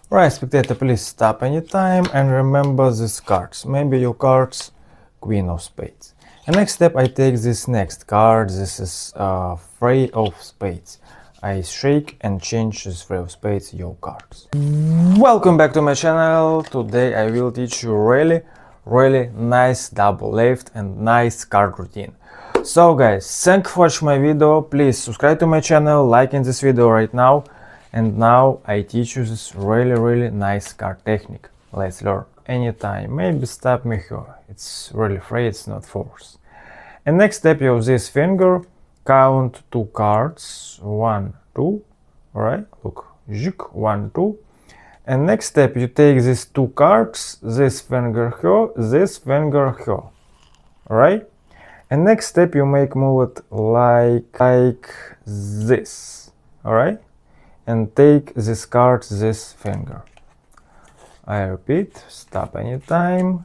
Right, spectator, please stop anytime and remember these cards. Maybe your cards, Queen of Spades. And next step, I take this next card. This is Three of Spades. I shake and change this Three of Spades, your cards. Welcome back to my channel. Today I will teach you really nice double left and nice card routine. So guys, thank you for watching my video. Please subscribe to my channel, like in this video right now. And now I teach you this really nice card technique. Let's learn. Anytime, maybe stop me here. It's really free, it's not force. And next step, you use this finger, count 2 cards, 1, 2, alright, look, 1, 2. And next step, you take these 2 cards, this finger here, this finger here, alright. And next step, you make move it like this, alright. And take this card, this finger. I repeat, stop anytime,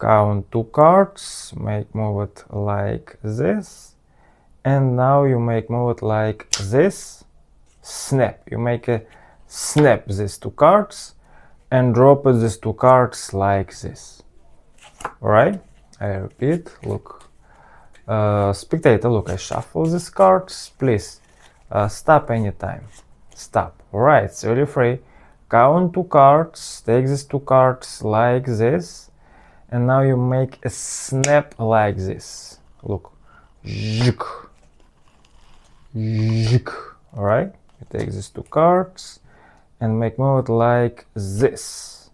count 2 cards, make move it like this, and now you make move it like this, snap. You make a snap these 2 cards and drop these 2 cards like this. Alright, I repeat, look, spectator, look, I shuffle these cards, please stop anytime. Stop. Alright, it's really free. Count 2 cards, take these 2 cards like this, and now you make a snap like this. Look. Alright, you take these 2 cards and make move it like this.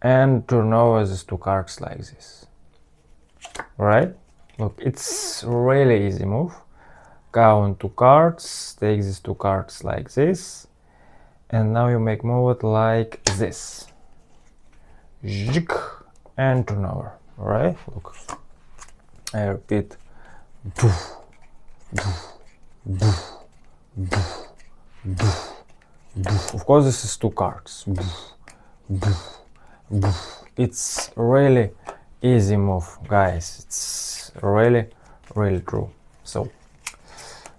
And turn over these 2 cards like this. Alright, look, it's really easy move. Count 2 cards, take these 2 cards like this, and now you make move it like this. And turn over. Alright, look. I repeat. Of course, this is 2 cards. It's really easy move, guys. It's really true. So.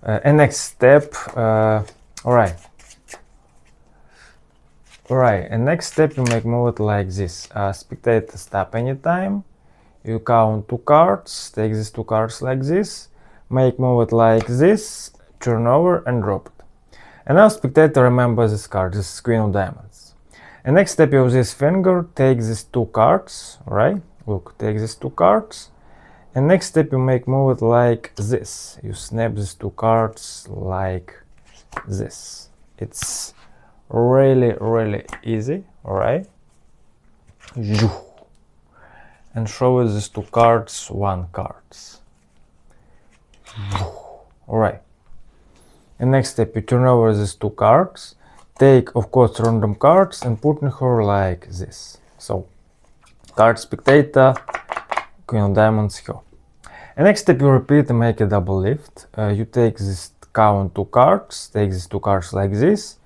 And next step, alright, and next step you make move it like this. Spectator, stop anytime, you count 2 cards, take these 2 cards like this, make move it like this, turn over and drop it. And now spectator, remember this card, this is Queen of Diamonds. And next step you use this finger, take these 2 cards, alright, look, take these 2 cards. And next step you make move it like this. You snap these 2 cards like this. It's really easy, alright? And show us these 2 cards, 1 cards. Alright. And next step you turn over these 2 cards, take of course random cards and put in her like this. So card spectator, Queen of Diamonds here. And next step you repeat and make a double lift. You take this count 2 cards, take these 2 cards like this,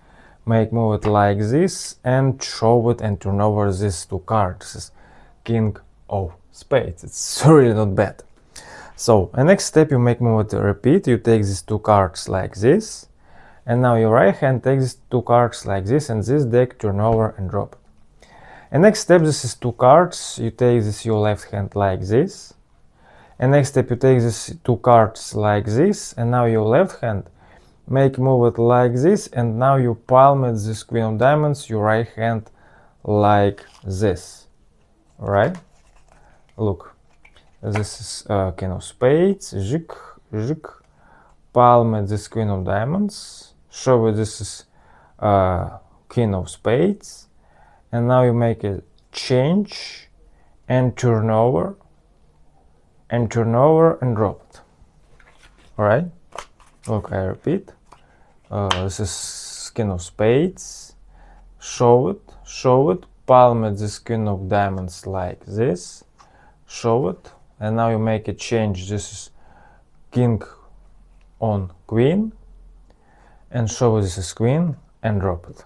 make move it like this, and show it and turn over these 2 cards. This is King of Spades. It's really not bad. So, and next step you make move it repeat. You take these 2 cards like this, and now your right hand takes these 2 cards like this, and this deck turn over and drop it. And next step, this is 2 cards. You take this your left hand like this. And next step you take these 2 cards like this, and now your left hand make move it like this, and now you palm it this Queen of Diamonds, your right hand like this. Alright? Look, this is King of Spades, palm it this Queen of Diamonds, show it this is King of Spades, and now you make a change and turn over and drop it. Alright, look, I repeat, this is King of Spades, show it, palm it this Queen of Diamonds like this, show it, and now you make a change, this is King on Queen, and show it this is Queen, and drop it.